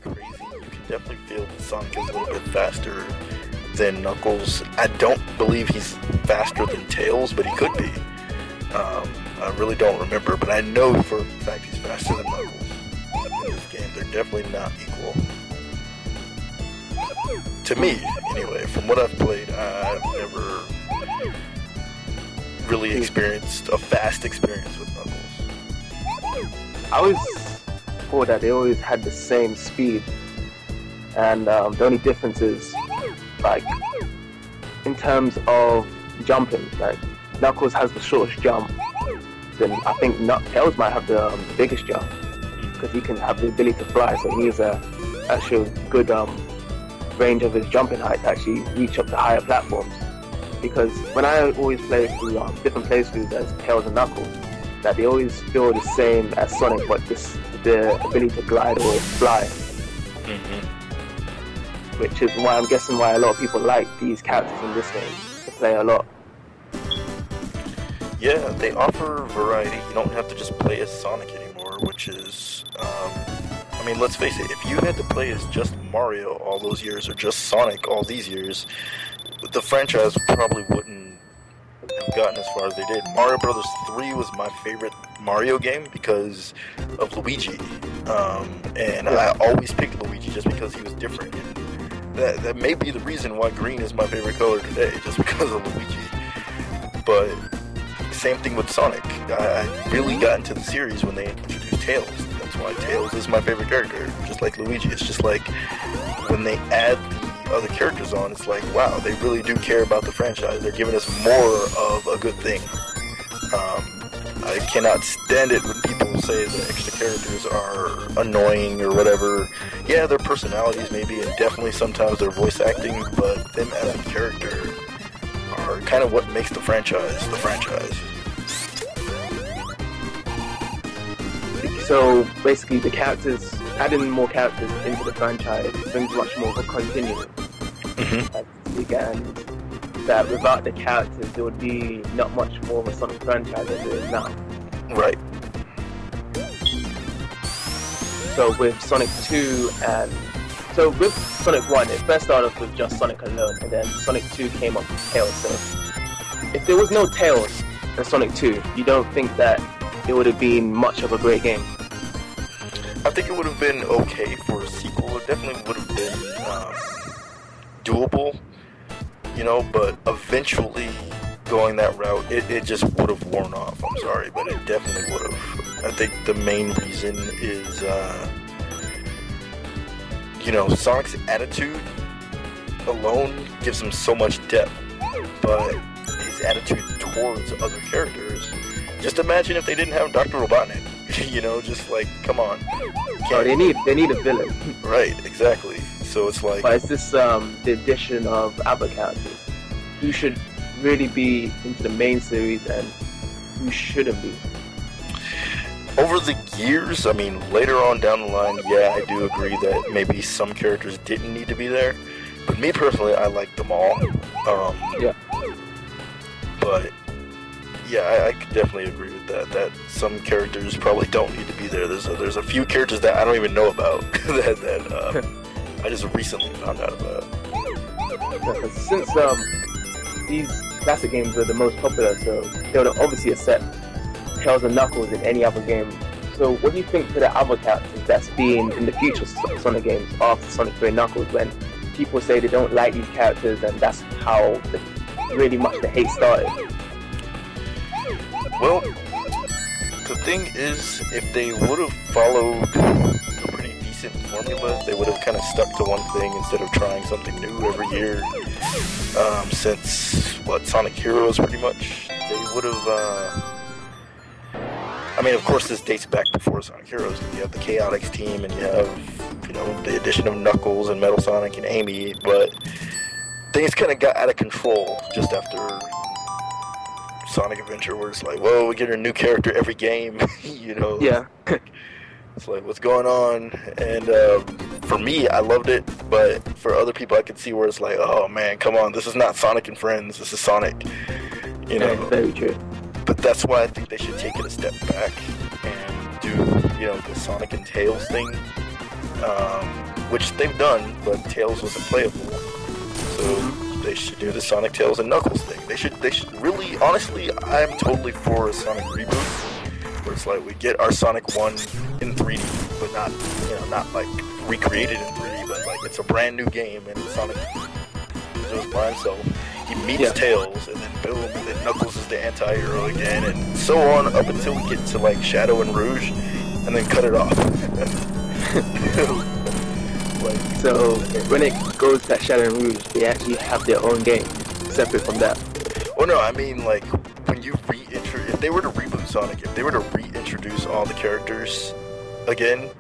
going crazy. You can definitely feel that Sonic is a little bit faster than Knuckles. I don't believe he's faster than Tails, but he could be. I really don't remember, but I know for a fact he's faster than Knuckles in this game. They're definitely not equal. To me, anyway, from what I've played, I've never really experienced a fast experience with Knuckles. I always thought that they always had the same speed, and the only difference is, like, in terms of jumping, like, Knuckles has the shortest jump, then I think Tails might have the biggest jump, because he can have the ability to fly, so he needs a actual good range of his jumping height to actually reach up to higher platforms. Because when I always play through different playthroughs as Tails and Knuckles, that they always feel the same as Sonic, but the ability to glide or fly. Mm-hmm. Which is why I'm guessing why a lot of people like these characters in this game to play a lot. Yeah, they offer variety. You don't have to just play as Sonic anymore, which is, I mean, let's face it, if you had to play as just Mario all those years, or just Sonic all these years, the franchise probably wouldn't have gotten as far as they did. Mario Brothers 3 was my favorite Mario game because of Luigi. And I always picked Luigi just because he was different. And that may be the reason why green is my favorite color today, just because of Luigi. But same thing with Sonic. I really got into the series when they introduced Tails. That's why Tails is my favorite character, just like Luigi. It's just like when they add the other characters on, it's like, wow, they really do care about the franchise. They're giving us more of a good thing. I cannot stand it when people say the extra characters are annoying or whatever. Yeah, their personalities maybe, and definitely sometimes their voice acting, but them as a character are kind of what makes the franchise the franchise. So basically, the characters, adding more characters into the franchise brings much more of a continuum. And that without the characters, there would be not much more of a Sonic franchise as it is now. Right. So with Sonic 2 and... So with Sonic 1, it first started off with just Sonic alone, and then Sonic 2 came up with Tails. So if there was no Tails in Sonic 2, you don't think that it would have been much of a great game? I think it would have been okay for a sequel. It definitely would have been doable, you know, but eventually going that route, it just would have worn off. I'm sorry, but it definitely would have. I think the main reason is, you know, Sonic's attitude alone gives him so much depth, but his attitude towards other characters, just imagine if they didn't have Dr. Robotnik. You know, just like, come on. Oh, they need a villain. Right, exactly. So it's like... But it's this, the addition of other characters. Who should really be into the main series and who shouldn't be? Over the years, I mean, later on down the line, yeah, I do agree that maybe some characters didn't need to be there. But me personally, I like them all. Yeah. But... yeah, I could definitely agree with that some characters probably don't need to be there. There's a few characters that I don't even know about that I just recently found out about. Yeah, since these classic games were the most popular, so they would obviously accept Tails and Knuckles in any other game. So what do you think to the other characters that's being in the future Sonic games after Sonic 3 and Knuckles, when people say they don't like these characters and that's how really much the hate started? Well, the thing is, if they would have followed a pretty decent formula, they would have kind of stuck to one thing instead of trying something new every year. Since, Sonic Heroes pretty much, they would have, I mean, of course this dates back before Sonic Heroes. You have the Chaotix team and you have, you know, the addition of Knuckles and Metal Sonic and Amy, but things kind of got out of control just after Sonic Adventure, where it's like, whoa, we get a new character every game, you know? Yeah. It's like, what's going on? And for me, I loved it, but for other people, I could see where it's like, oh man, come on, this is not Sonic and Friends, this is Sonic, you know? Yeah, very true. But that's why I think they should take it a step back and do, you know, the Sonic and Tails thing. which they've done, but Tails wasn't playable. So they should do the Sonic, Tails, and Knuckles thing. They should really, honestly, I'm totally for a Sonic reboot, where it's like we get our Sonic 1 in 3D, but not, not like recreated in 3D, but like it's a brand new game, and Sonic goes by himself. He meets Tails, and then boom, and then Knuckles is the anti-hero again, and so on up until we get to like Shadow and Rouge, and then cut it off. So when it goes to Shadow and Rouge, they actually have their own game separate from that. Oh no, I mean like when you if they were to reboot Sonic, if they were to reintroduce all the characters again,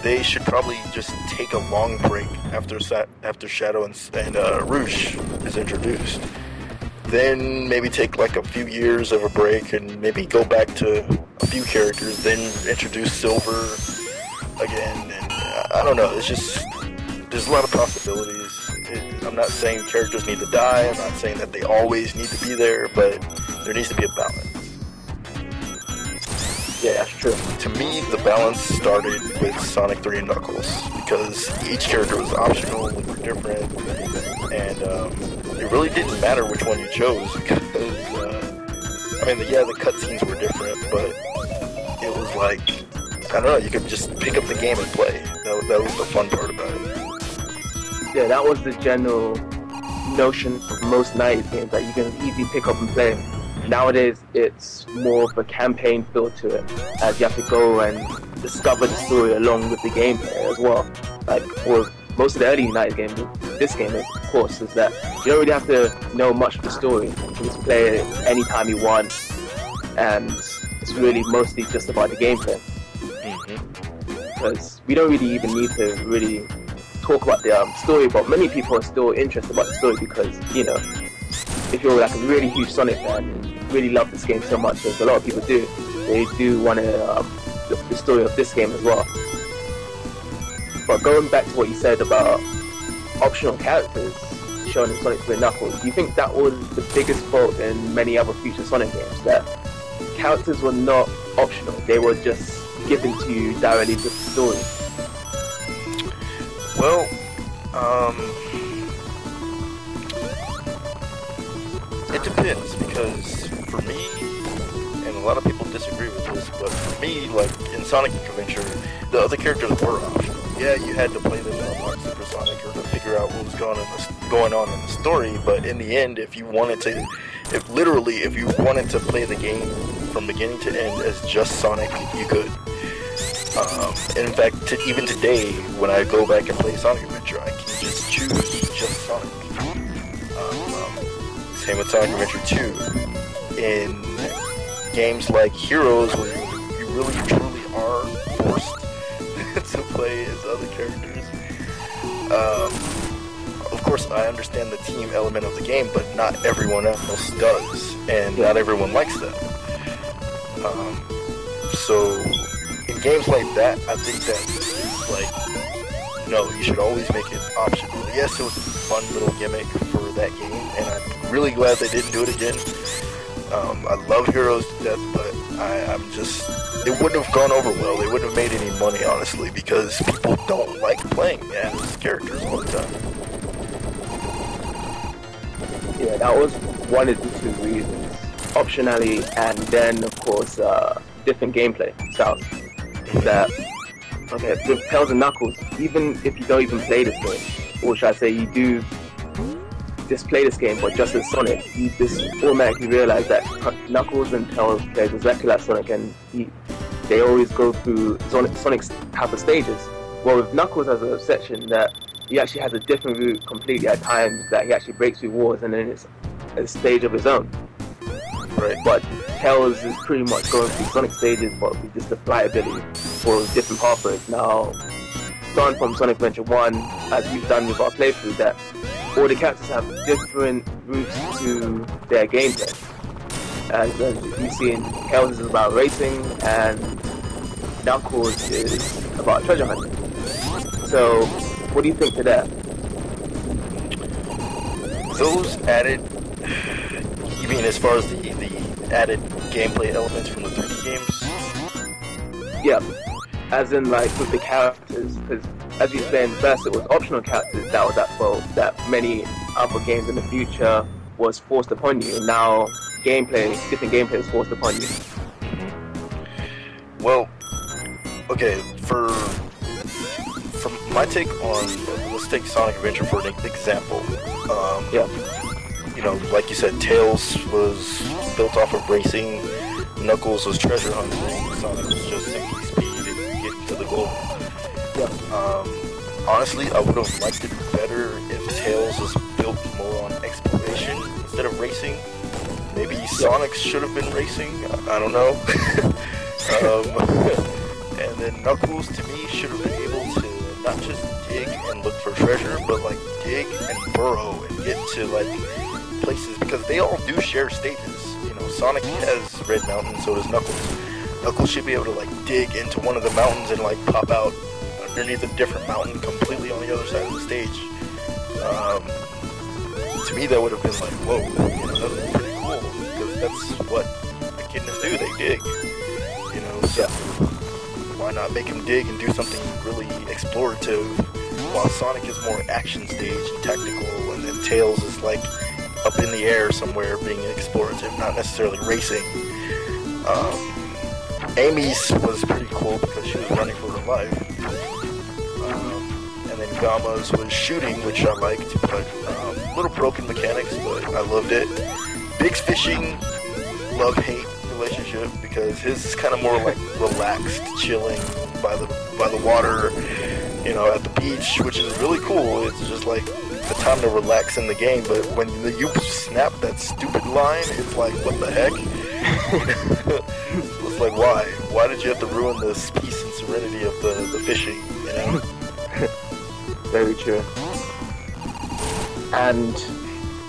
they should probably just take a long break after Shadow and Rouge is introduced. Then maybe take like a few years of a break and maybe go back to a few characters, then introduce Silver again, and I don't know, it's just, there's a lot of possibilities. I'm not saying characters need to die, I'm not saying that they always need to be there, but there needs to be a balance. Yeah, that's true. To me, the balance started with Sonic 3 and Knuckles, because each character was optional, they were different, and it really didn't matter which one you chose, because, the cutscenes were different, but it was like, I don't know, you could just pick up the game and play. That was the fun part about it. Yeah, that was the general notion of most 90s games, that you can easily pick up and play. Nowadays, it's more of a campaign feel to it, as you have to go and discover the story along with the gameplay as well. Like, for most of the early 90s games, this game, of course, is that you don't really have to know much of the story. You can just play it anytime you want, and it's really mostly just about the gameplay. Because we don't really even need to really talk about the story, but many people are still interested about the story because, if you're like a really huge Sonic fan and really love this game so much, as a lot of people do, they do want to look at the story of this game as well. But going back to what you said about optional characters shown in Sonic 3 and Knuckles, do you think that was the biggest fault in many other future Sonic games, that characters were not optional, they were just given to you directly with the story? Well, it depends, because for me, and a lot of people disagree with this, but for me, like in Sonic Adventure, the other characters were optional. Yeah, you had to play them to unlock Super Sonic or to figure out what was going on in the story, but in the end, if you wanted to play the game from beginning to end as just Sonic, you could. In fact, even today, when I go back and play Sonic Adventure, I can just choose just Sonic. Same with Sonic Adventure 2. In games like Heroes, where you really truly are forced to play as other characters. Of course, I understand the team element of the game, but not everyone else does, and not everyone likes that. So in games like that, I think that it's like, no, you should always make it optional. Yes, it was a fun little gimmick for that game, and I'm really glad they didn't do it again. I love Heroes to death, but it wouldn't have gone over well. They wouldn't have made any money, honestly, because people don't like playing as characters all the time. Yeah, that was one of the two reasons. Optionality, and then, of course, different gameplay styles. That, with Tails and Knuckles, even if you don't even play this game, or should I say you do just play this game, but just as Sonic, you just automatically realize that Knuckles and Tails play exactly like Sonic, and they always go through Sonic's type of stages. Well, with Knuckles has a section that he actually has a different route completely at times, that he actually breaks through walls, and then it's a stage of his own. Right. But Tails is pretty much going through Sonic stages, but with just the flight ability or different pathways. Now, starting from Sonic Adventure 1, as we've done with our playthrough, that all the characters have different routes to their gameplay. As you see, in Tails is about racing, and Knuckles is about treasure hunting. So, what do you think to that? Those added, you mean as far as the added gameplay elements from the 3D games? Yeah, as in like with the characters, because as you explained, first it was optional characters that was at fault, that many other games in the future was forced upon you, and now different gameplay is forced upon you. Well, okay, from my take on, let's take Sonic Adventure for an example. Yeah. You know, like you said, Tails was built off of racing, Knuckles was treasure hunting, Sonic was just simply speed and getting to the goal. Yeah. Honestly, I would have liked it better if Tails was built more on exploration instead of racing. Maybe Sonic should have been racing, I don't know. And then Knuckles, to me, should have been able to not just dig and look for treasure, but like dig and burrow and get to like places, because they all do share stages. You know, Sonic has Red Mountain, so does Knuckles. Knuckles should be able to like dig into one of the mountains and like pop out underneath a different mountain completely on the other side of the stage. To me, that would have been like, whoa, you know, that would be pretty cool, because that's what echidnas do, they dig. You know, so why not make him dig and do something really explorative, while Sonic is more action stage and tactical, and then Tails is like up in the air somewhere being explorative, not necessarily racing. Amy's was pretty cool because she was running for her life. And then Gamma's was shooting, which I liked, but little broken mechanics, but I loved it. Big's fishing, love-hate relationship, because his is kind of more like relaxed, chilling by the water, you know, at the beach, which is really cool. It's just like the time to relax in the game, but when you snap that stupid line, it's like, what the heck? It's like, why? Why did you have to ruin this peace and serenity of the fishing, you know? Very true. And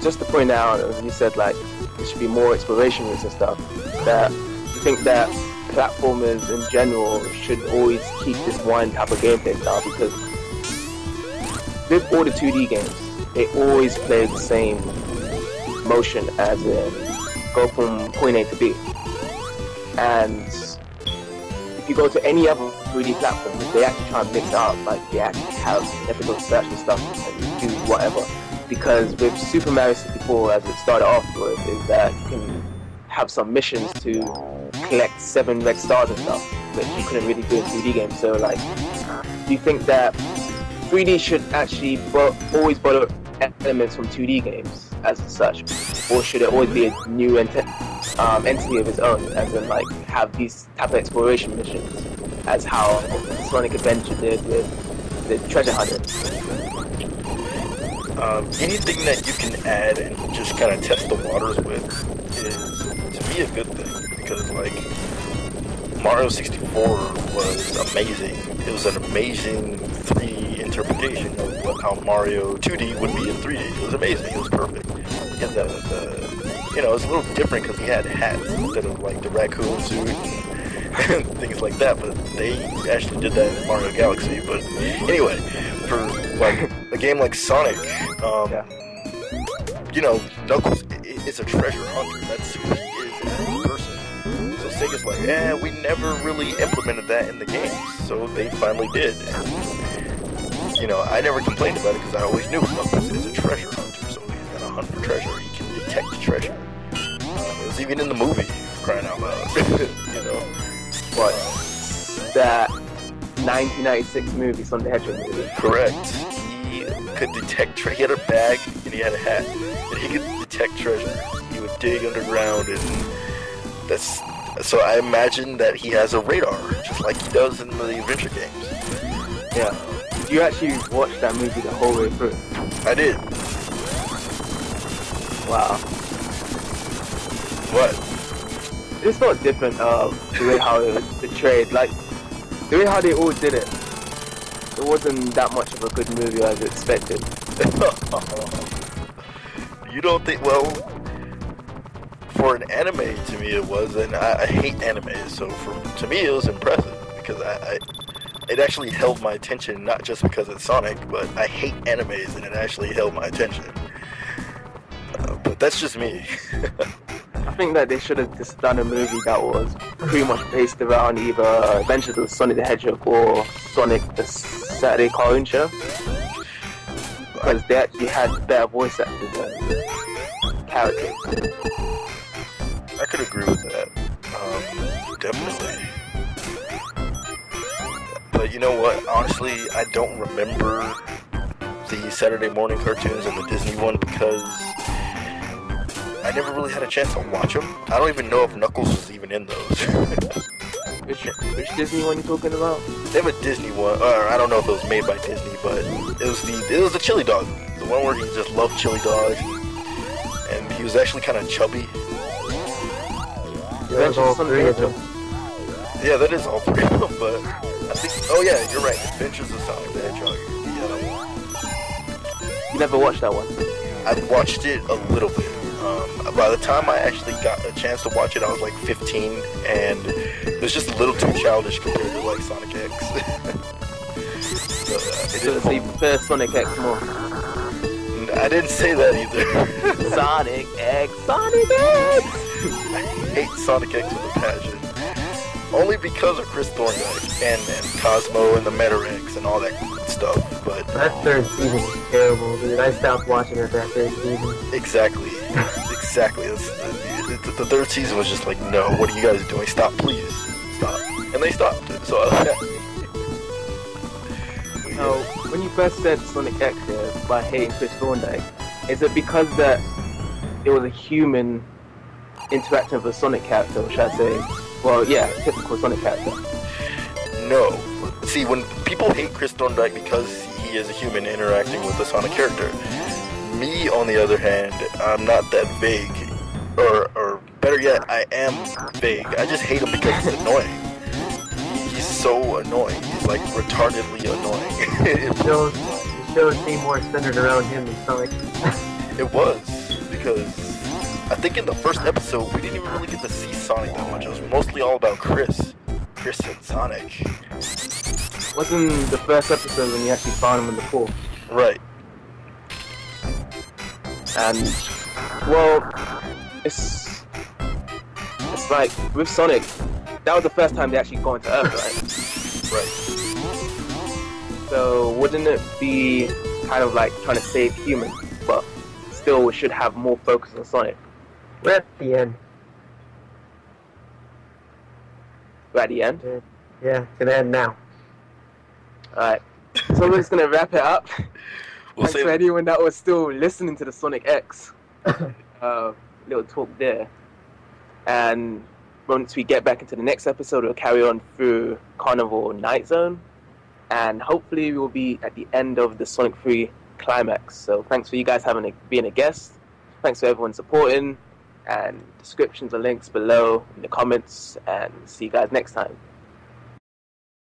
just to point out, as you said, like, there should be more exploration routes and stuff, that you think that platformers in general should always keep this one type of gameplay style, because with all the 2D games, they always play the same motion, as in go from point A to B. And if you go to any other 3D platform, they actually try and mix it up, like they actually have difficult search and stuff and do whatever. Because with Super Mario 64, as it started off with, is that you can have some missions to collect 7 red stars and stuff, which you couldn't really do in 2D games. So like, do you think that 3D should actually always borrow elements from 2D games as such, or should it always be a new entity of its own, as in like have these type of exploration missions, as how Sonic Adventure did with the treasure hunting? Anything that you can add and just kind of test the waters with is, to me, a good thing, because like Mario 64 was amazing. It was an amazing 3D interpretation of how Mario 2D would be in 3D. It was amazing. It was perfect. And you know, it was a little different because he had hats instead of like the raccoon suit and things like that. But they actually did that in Mario Galaxy. But anyway, for like a game like Sonic, you know, Knuckles is a treasure hunter. That's who he is as a person. So Sega's like, we never really implemented that in the games, so they finally did. And, you know, I never complained about it because I always knew Knuckles is a treasure hunter, so he's gonna hunt for treasure. He can detect treasure. It was even in the movie, crying out loud. You know, What? That 1996 movie, Sonic the Hedgehog movie. Correct. He could detect treasure. He had a bag and he had a hat, and he could detect treasure. He would dig underground, and that's. So I imagine that he has a radar, just like he does in the adventure games. Yeah. You actually watched that movie the whole way through? I did. Wow. What? It's not different, the way how it was portrayed. Like, the way how they all did it, it wasn't that much of a good movie as expected. You don't think, well, for an anime, to me it was, and I hate anime, so to me it was impressive, because it actually held my attention, not just because it's Sonic, but I hate animes, and it actually held my attention. But that's just me. I think that they should have just done a movie that was pretty much based around either Adventures of Sonic the Hedgehog or Sonic the Saturday cartoon show. Because they actually had better voice actors than characters. I could agree with that. Definitely. But you know what? Honestly, I don't remember the Saturday morning cartoons and the Disney one because I never really had a chance to watch them. I don't even know if Knuckles was even in those. Which Disney one you talking about? They have a Disney one, or I don't know if it was made by Disney, but it was the chili dog, the one where he just loved chili dogs, and he was actually kind of chubby. Yeah, that's all three of them. Yeah, that is all three of them, but I think, oh yeah, you're right, Adventures of Sonic the Hedgehog. Yeah, that one. You never watched that one? I watched it a little bit. By the time I actually got a chance to watch it, I was like 15, and it was just a little too childish compared to like Sonic X. So you prefer Sonic X more? I didn't say that either. Sonic X! Sonic X! I hate Sonic X with a passion. Only because of Chris Thorndike and Cosmo and the Meta-Rex and all that stuff, but... That third season was terrible, dude. I stopped watching it that third season. Exactly. Exactly. The third season was just like, no, what are you guys doing? Stop, please. Stop. And they stopped. So Now, when you first said Sonic X here, by hating Chris Thorndike, is it because that it was a human interacting with a Sonic character, or should I say, well, yeah, typical Sonic character? No. See, when people hate Chris Thorndike because he is a human interacting with a Sonic character, me, on the other hand, I'm not that vague. Or better yet, I am vague. I just hate him because he's annoying. He's so annoying. He's like retardedly annoying. The show seemed more centered around him than Sonic. It was, because I think in the first episode, we didn't even really get to see Sonic that much. It was mostly all about Chris and Sonic. Wasn't the first episode when you actually found him in the pool? Right. And, well, it's like, with Sonic, that was the first time they actually got into Earth, right? Right. So, wouldn't it be kind of like trying to save humans, but still we should have more focus on Sonic? We're at the end. We're at the end? Yeah, it's gonna end now. Alright, so we're just gonna wrap it up. We'll Thanks for anyone that was still listening to the Sonic X little talk there. And once we get back into the next episode, we'll carry on through Carnival Night Zone. And hopefully we will be at the end of the Sonic 3 climax. So thanks for you guys being a guest. Thanks for everyone supporting. And descriptions and links below in the comments. And see you guys next time.